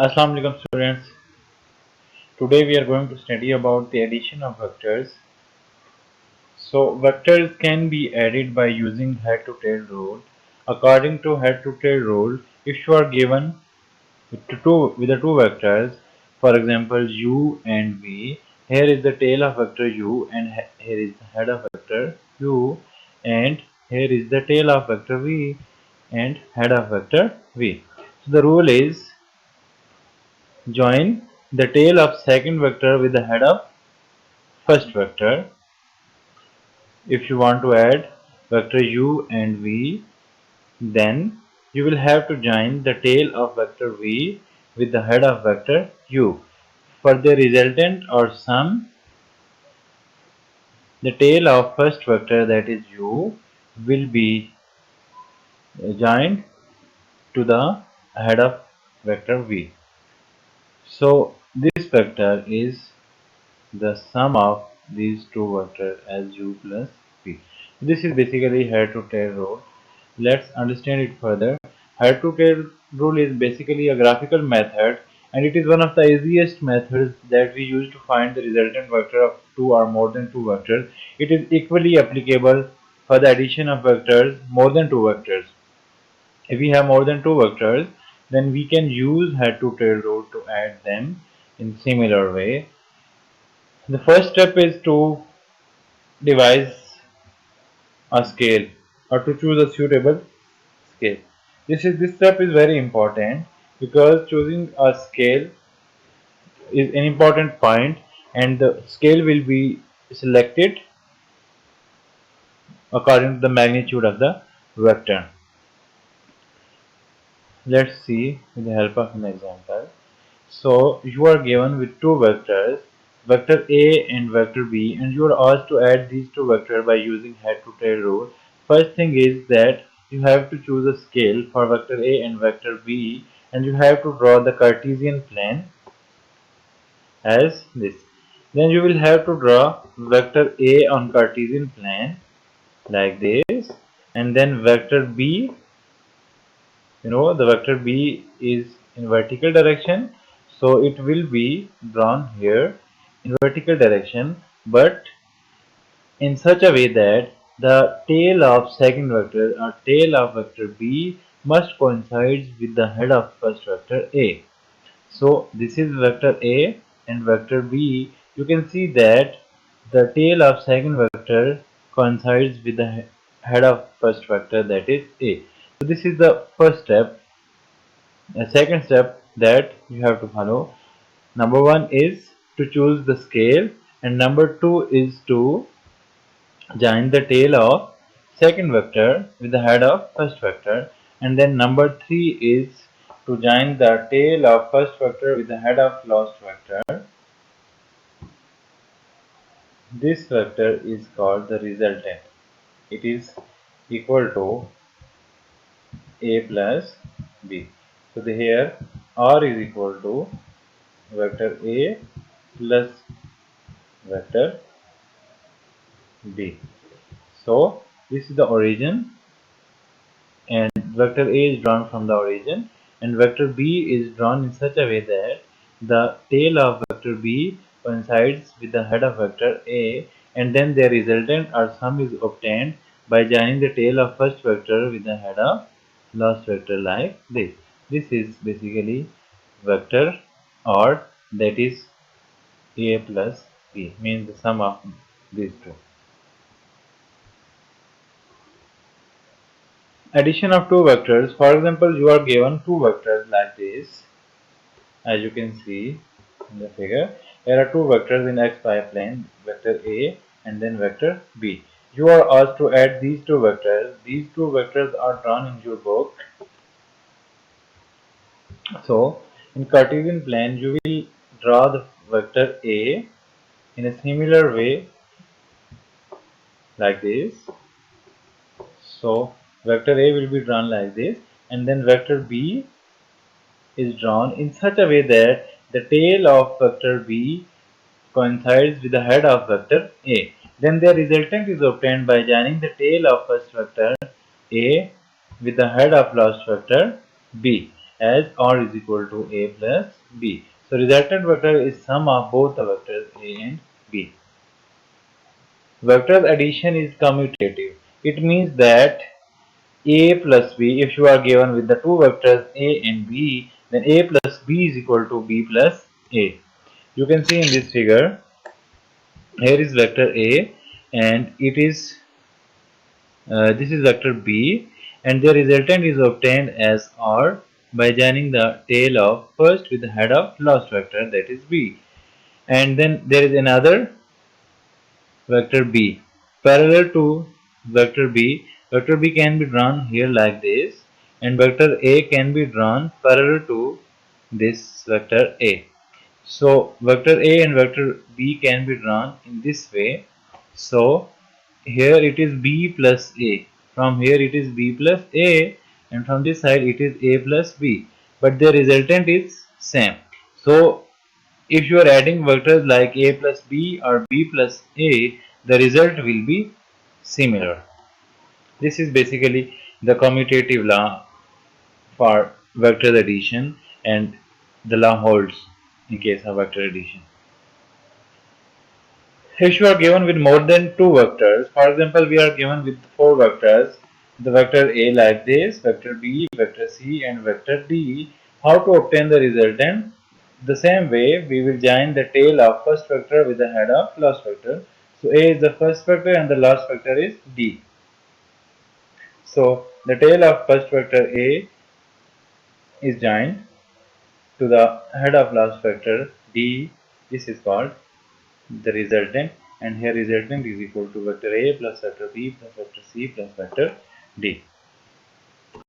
Assalamu alaikum students. Today we are going to study about the addition of vectors. So vectors can be added by using head to tail rule. According to head to tail rule, if you are given with the two vectors, for example u and v, here is the tail of vector u and here is the head of vector u, and here is the tail of vector v and head of vector v. So the rule is join the tail of second vector with the head of first vector. If you want to add vector u and v, then you will have to join the tail of vector v with the head of vector u. For the resultant or sum, the tail of first vector, that is u, will be joined to the head of vector v. So this vector is the sum of these two vectors as u plus v. This is basically head to tail rule. Let's understand it further. Head to tail rule is basically a graphical method, and it is one of the easiest methods that we use to find the resultant vector of two or more than two vectors. It is equally applicable for the addition of vectors more than two vectors. If we have more than two vectors, then we can use head to tail rule to add them in similar way. The first step is to devise a scale or to choose a suitable scale. This step is very important because choosing a scale is an important point, and the scale will be selected according to the magnitude of the vector. Let's see with the help of an example. So you are given with two vectors, vector A and vector B, and you are asked to add these two vectors by using head to tail rule. First thing is that you have to choose a scale for vector A and vector B, and you have to draw the Cartesian plane as this. Then you will have to draw vector A on Cartesian plane like this, and then vector B, the vector B is in vertical direction, so it will be drawn here in vertical direction, but in such a way that the tail of second vector or tail of vector B must coincide with the head of first vector A. So this is vector A and vector B. You can see that the tail of second vector coincides with the head of first vector, that is A. So this is the first step. The second step that you have to follow, number one is to choose the scale, and number two is to join the tail of second vector with the head of first vector, and then number three is to join the tail of first vector with the head of last vector. This vector is called the resultant. It is equal to a plus b. So here r is equal to vector a plus vector b. So this is the origin, and vector a is drawn from the origin, and vector b is drawn in such a way that the tail of vector b coincides with the head of vector a, and then their resultant or sum is obtained by joining the tail of first vector with the head of last vector like this. This is basically vector, or that is a plus b, means the sum of these two. Addition of two vectors. For example, you are given two vectors like this, as you can see in the figure. There are two vectors in xy plane, vector A and then vector B. You are asked to add these two vectors. These two vectors are drawn in your book. So in Cartesian plane, you will draw the vector A in a similar way like this. So vector A will be drawn like this, and then vector B is drawn in such a way that the tail of vector B coincides with the head of vector A. Then the resultant is obtained by joining the tail of first vector A with the head of last vector B. as R is equal to A plus B. So resultant vector is sum of both the vectors A and B. Vector addition is commutative. It means that A plus B, if you are given with the two vectors A and B, then A plus B is equal to B plus A. You can see in this figure, here is vector A and it is this is vector B, and the resultant is obtained as R by joining the tail of first with the head of last vector, that is B. And then there is another vector B parallel to vector B. Vector B can be drawn here like this, and vector A can be drawn parallel to this vector A. So vector A and vector B can be drawn in this way. So here it is B plus A. From here it is B plus A, and from this side it is A plus B. But the resultant is same. So if you are adding vectors like A plus B or B plus A, the result will be similar. This is basically the commutative law for vector addition, and the law holds in case of vector addition. If you are given with more than two vectors, for example, we are given with four vectors, the vector A like this, vector B, vector C, and vector D. How to obtain the resultant? The same way, we will join the tail of first vector with the head of last vector. So A is the first vector and the last vector is D. So the tail of first vector A is joined to the head of last vector D. This is called the resultant, and here resultant is equal to vector A plus vector B plus vector C plus vector D.